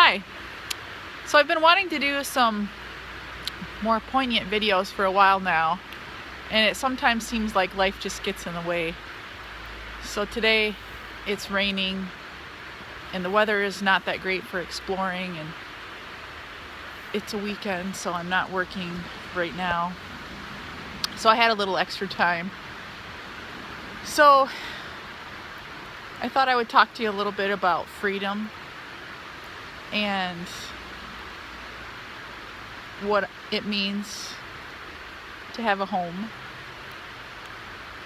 Hi. So I've been wanting to do some more poignant videos for a while now, and it sometimes seems like life just gets in the way. So today it's raining and the weather is not that great for exploring, and it's a weekend, so I'm not working right now. So I had a little extra time. So I thought I would talk to you a little bit about freedom and what it means to have a home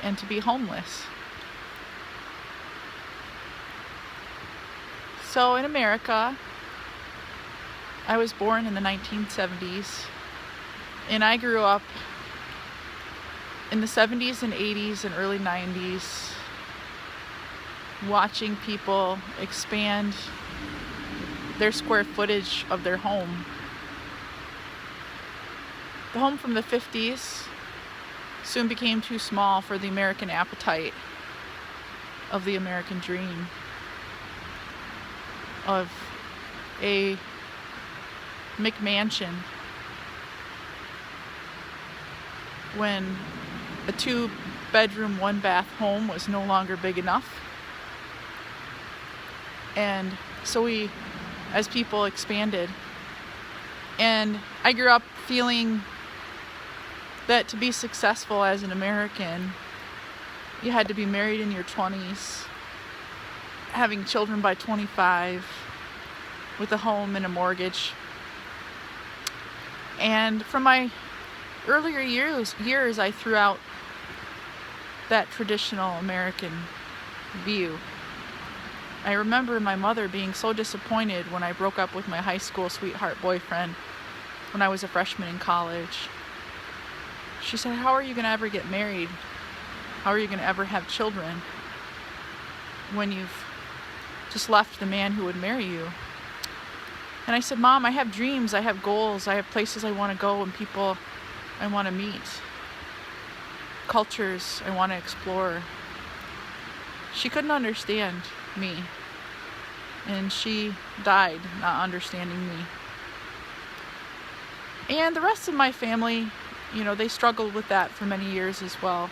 and to be homeless. So in America, I was born in the 1970s, and I grew up in the 70s and 80s and early 90s watching people expand their square footage of their home. The home from the 50s soon became too small for the American appetite of the American dream of a McMansion, when a 2-bedroom, 1-bath home was no longer big enough. And so we, as people, expanded. And I grew up feeling that to be successful as an American, you had to be married in your 20s, having children by 25, with a home and a mortgage. And from my earlier years, I threw out that traditional American view. I remember my mother being so disappointed when I broke up with my high school sweetheart boyfriend when I was a freshman in college. She said, "How are you going to ever get married? How are you going to ever have children when you've just left the man who would marry you?" And I said, "Mom, I have dreams, I have goals, I have places I want to go and people I want to meet, cultures I want to explore." She couldn't understand me, and she died not understanding me. And the rest of my family, they struggled with that for many years as well.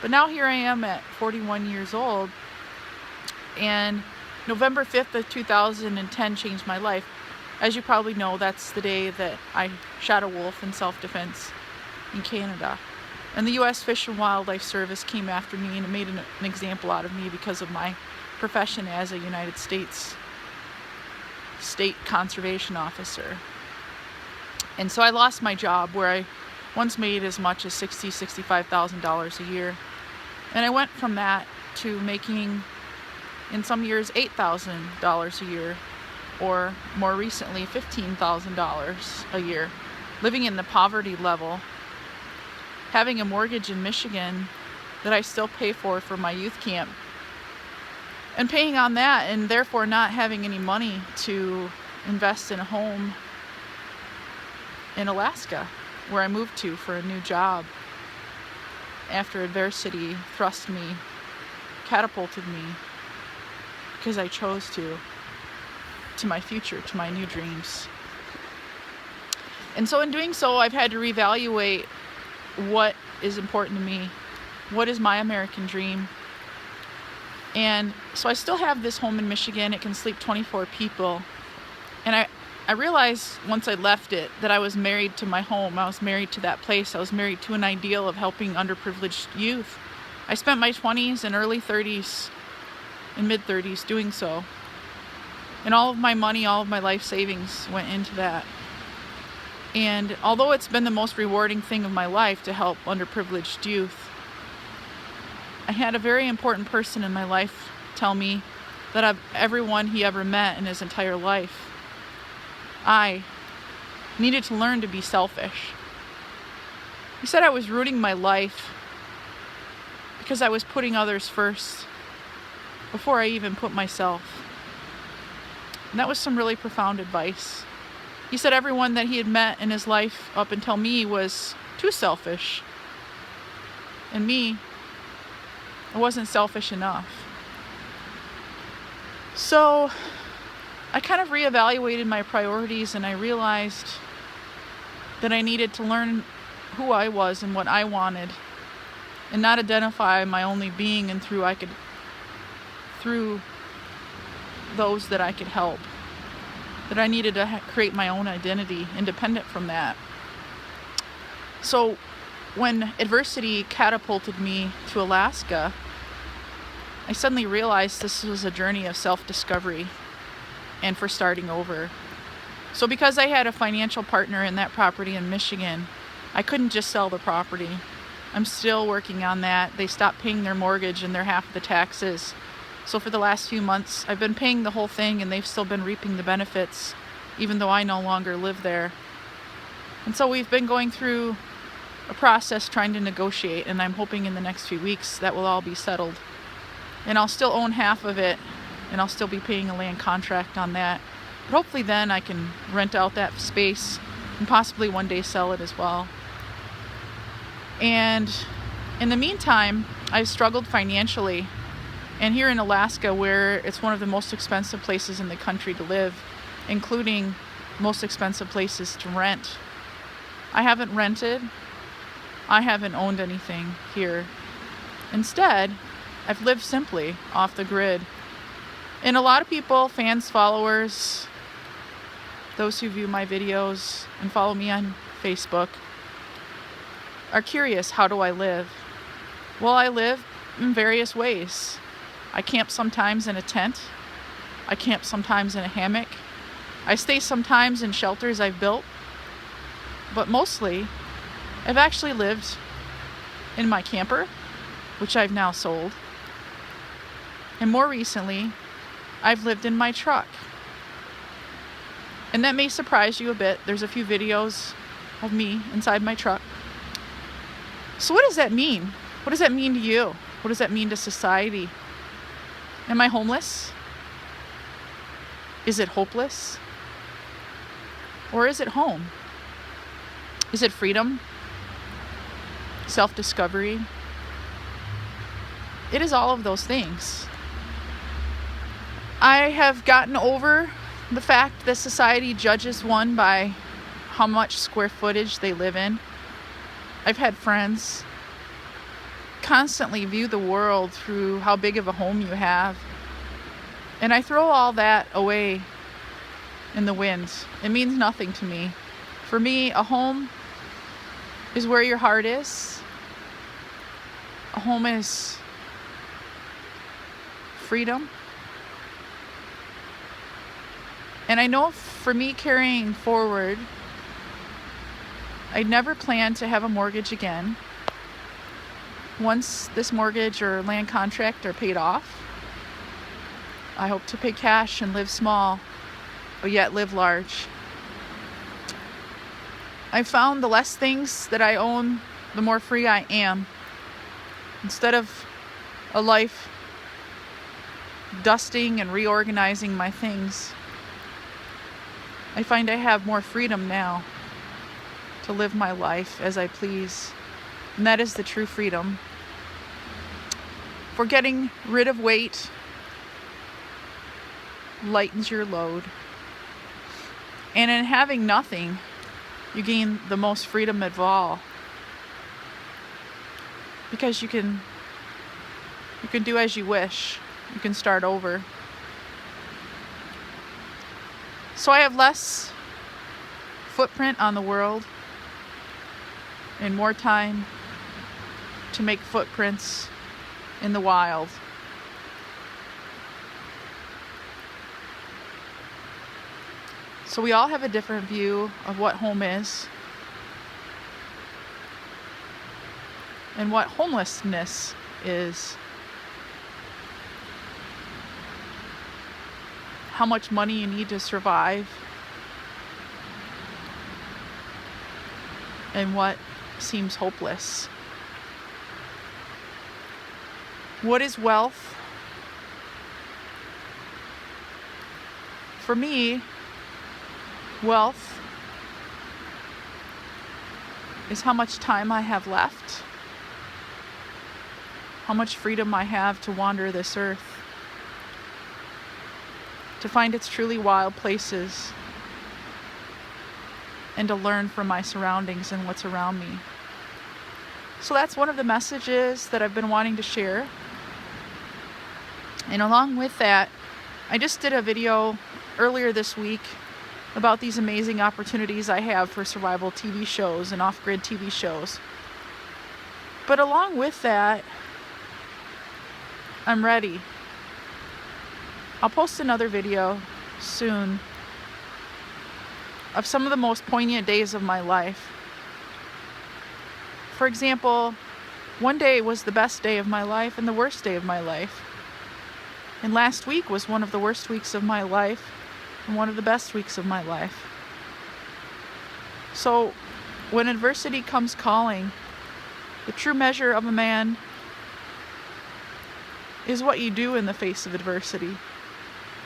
But now here I am at 41 years old, and November 5th of 2010 changed my life. As you probably know, that's the day that I shot a wolf in self-defense in Canada. And the U.S. Fish and Wildlife Service came after me and made an example out of me because of my profession as a United States state conservation officer. And so I lost my job where I once made as much as $65,000 a year. And I went from that to making, in some years, $8,000 a year, or more recently, $15,000 a year, living in the poverty level, having a mortgage in Michigan that I still pay for my youth camp, and paying on that, and therefore not having any money to invest in a home in Alaska, where I moved to for a new job after adversity thrust me, catapulted me, because I chose to my future, to my new dreams. And so in doing so, I've had to reevaluate what is important to me, what is my American dream. And so I still have this home in Michigan. It can sleep 24 people. And I realized once I left it that I was married to my home. I was married to that place. I was married to an ideal of helping underprivileged youth. I spent my 20s and early 30s and mid 30s doing so. And all of my money, all of my life savings went into that. And although it's been the most rewarding thing of my life to help underprivileged youth, I had a very important person in my life tell me that of everyone he ever met in his entire life, I needed to learn to be selfish. He said I was rooting my life because I was putting others first before I even put myself. And that was some really profound advice. He said everyone that he had met in his life up until me was too selfish. And me, I wasn't selfish enough. So I kind of reevaluated my priorities, and I realized that I needed to learn who I was and what I wanted, and not identify my only being and through those that I could help. That I needed to create my own identity independent from that. So when adversity catapulted me to Alaska, I suddenly realized this was a journey of self-discovery and for starting over. So because I had a financial partner in that property in Michigan, I couldn't just sell the property. I'm still working on that. They stopped paying their mortgage and their half of the taxes. So for the last few months, I've been paying the whole thing, and they've still been reaping the benefits, even though I no longer live there. And so we've been going through a process trying to negotiate, and I'm hoping in the next few weeks that will all be settled. And I'll still own half of it, and I'll still be paying a land contract on that. But hopefully then I can rent out that space and possibly one day sell it as well. And in the meantime, I've struggled financially. And here in Alaska, where it's one of the most expensive places in the country to live, including most expensive places to rent, I haven't rented. I haven't owned anything here. Instead, I've lived simply off the grid. And a lot of people, fans, followers, those who view my videos and follow me on Facebook, are curious, how do I live? Well, I live in various ways. I camp sometimes in a tent. I camp sometimes in a hammock. I stay sometimes in shelters I've built. But mostly, I've actually lived in my camper, which I've now sold. And more recently, I've lived in my truck. And that may surprise you a bit. There's a few videos of me inside my truck. So what does that mean? What does that mean to you? What does that mean to society? Am I homeless? Is it hopeless? Or is it home? Is it freedom? Self-discovery? It is all of those things. I have gotten over the fact that society judges one by how much square footage they live in. I've had friends constantly view the world through how big of a home you have. And I throw all that away in the wind. It means nothing to me. For me, a home is where your heart is. A home is freedom. And I know for me carrying forward, I never plan to have a mortgage again. Once this mortgage or land contract are paid off, I hope to pay cash and live small, but yet live large. I found the less things that I own, the more free I am. Instead of a life dusting and reorganizing my things, I find I have more freedom now to live my life as I please. And that is the true freedom. For getting rid of weight lightens your load. And in having nothing, you gain the most freedom of all. Because you can do as you wish. You can start over. So I have less footprint on the world and more time to make footprints in the wild. So we all have a different view of what home is and what homelessness is. How much money you need to survive, and what seems hopeless. What is wealth? For me, wealth is how much time I have left, how much freedom I have to wander this earth. to find its truly wild places, and to learn from my surroundings and what's around me. So that's one of the messages that I've been wanting to share. And along with that, I just did a video earlier this week about these amazing opportunities I have for survival TV shows and off-grid TV shows. But along with that, I'm ready. I'll post another video soon of some of the most poignant days of my life. For example, one day was the best day of my life and the worst day of my life. And last week was one of the worst weeks of my life and one of the best weeks of my life. So when adversity comes calling, the true measure of a man is what you do in the face of adversity.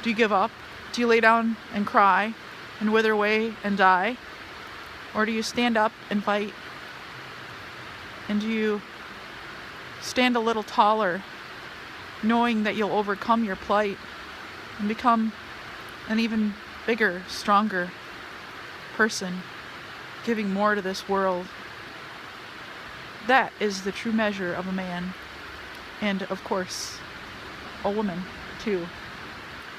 Do you give up? Do you lay down and cry and wither away and die? Or do you stand up and fight? And do you stand a little taller, knowing that you'll overcome your plight and become an even bigger, stronger person, giving more to this world? That is the true measure of a man, and of course, a woman too.